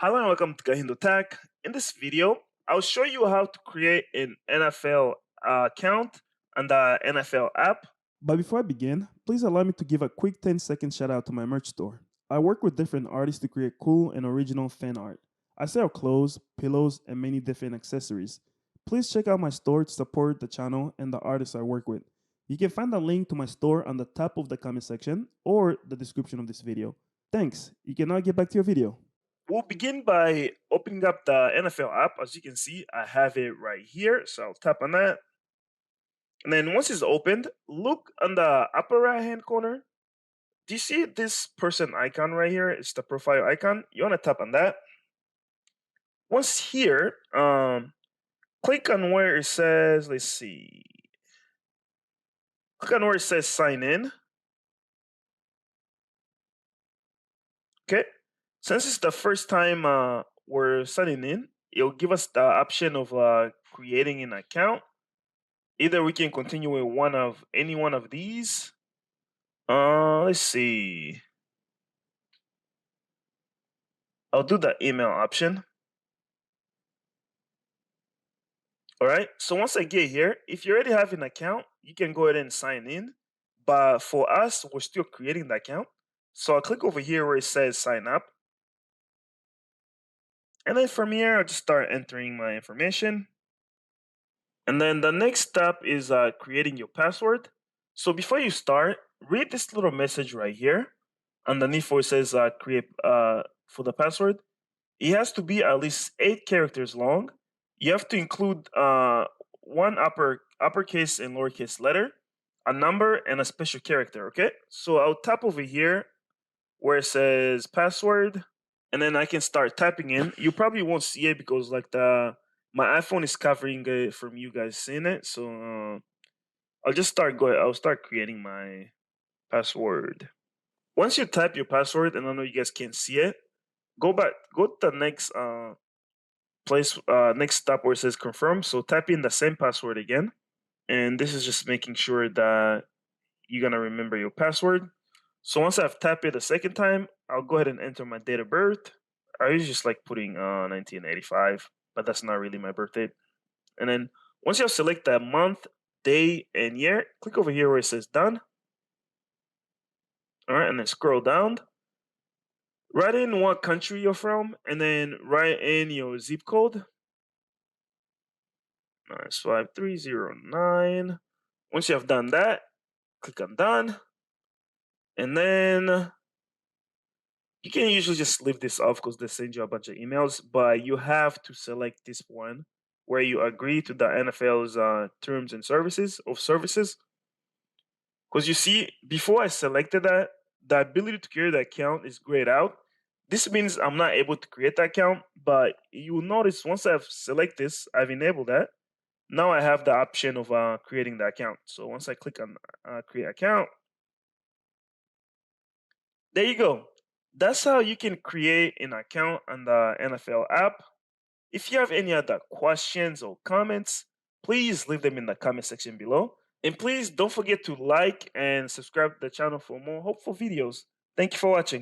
Hello and welcome to KahindoTech. In this video, I'll show you how to create an NFL account on the NFL app. But before I begin, please allow me to give a quick 10-second shout out to my merch store. I work with different artists to create cool and original fan art. I sell clothes, pillows, and many different accessories. Please check out my store to support the channel and the artists I work with. You can find a link to my store on the top of the comment section or the description of this video. Thanks. You can now get back to your video. We'll begin by opening up the NFL app. As you can see, I have it right here. So I'll tap on that. And then once it's opened, look on the upper right hand corner. Do you see this person icon right here? It's the profile icon. You want to tap on that. Once here, click on where it says, let's see. Click on where it says sign in. Okay. Since it's the first time we're signing in, it'll give us the option of creating an account. Either we can continue with any one of these. Let's see. I'll do the email option. All right. So once I get here, if you already have an account, you can go ahead and sign in. But for us, we're still creating the account. So I'll click over here where it says sign up. And then from here, I'll just start entering my information. And then the next step is creating your password. So before you start, read this little message right here. Underneath where it says create for the password. It has to be at least 8 characters long. You have to include one uppercase and lowercase letter, a number, and a special character, okay? So I'll tap over here where it says password, and then I can start typing in. You probably won't see it because like my iPhone is covering it from you guys seeing it. So I'll start creating my password. Once you type your password, and I know you guys can't see it, go to the next next step where it says confirm. So type in the same password again. And this is just making sure that you're gonna remember your password. So once I've tapped it a second time, I'll go ahead and enter my date of birth. I usually just like putting 1985, but that's not really my birth date. And then once you select the month, day, and year, click over here where it says done. All right, and then scroll down. Write in what country you're from, and then write in your zip code. 95309. Once you have done that, click on done. And then you can usually just leave this off because they send you a bunch of emails, but you have to select this one where you agree to the NFL's terms and services. Because you see, before I selected that, the ability to create the account is grayed out. This means I'm not able to create the account, but you will notice once I've selected this, I've enabled that. Now I have the option of creating the account. So once I click on create account, there you go. That's how you can create an account on the NFL app. If you have any other questions or comments, please leave them in the comment section below. And please don't forget to like and subscribe to the channel for more hopeful videos. Thank you for watching.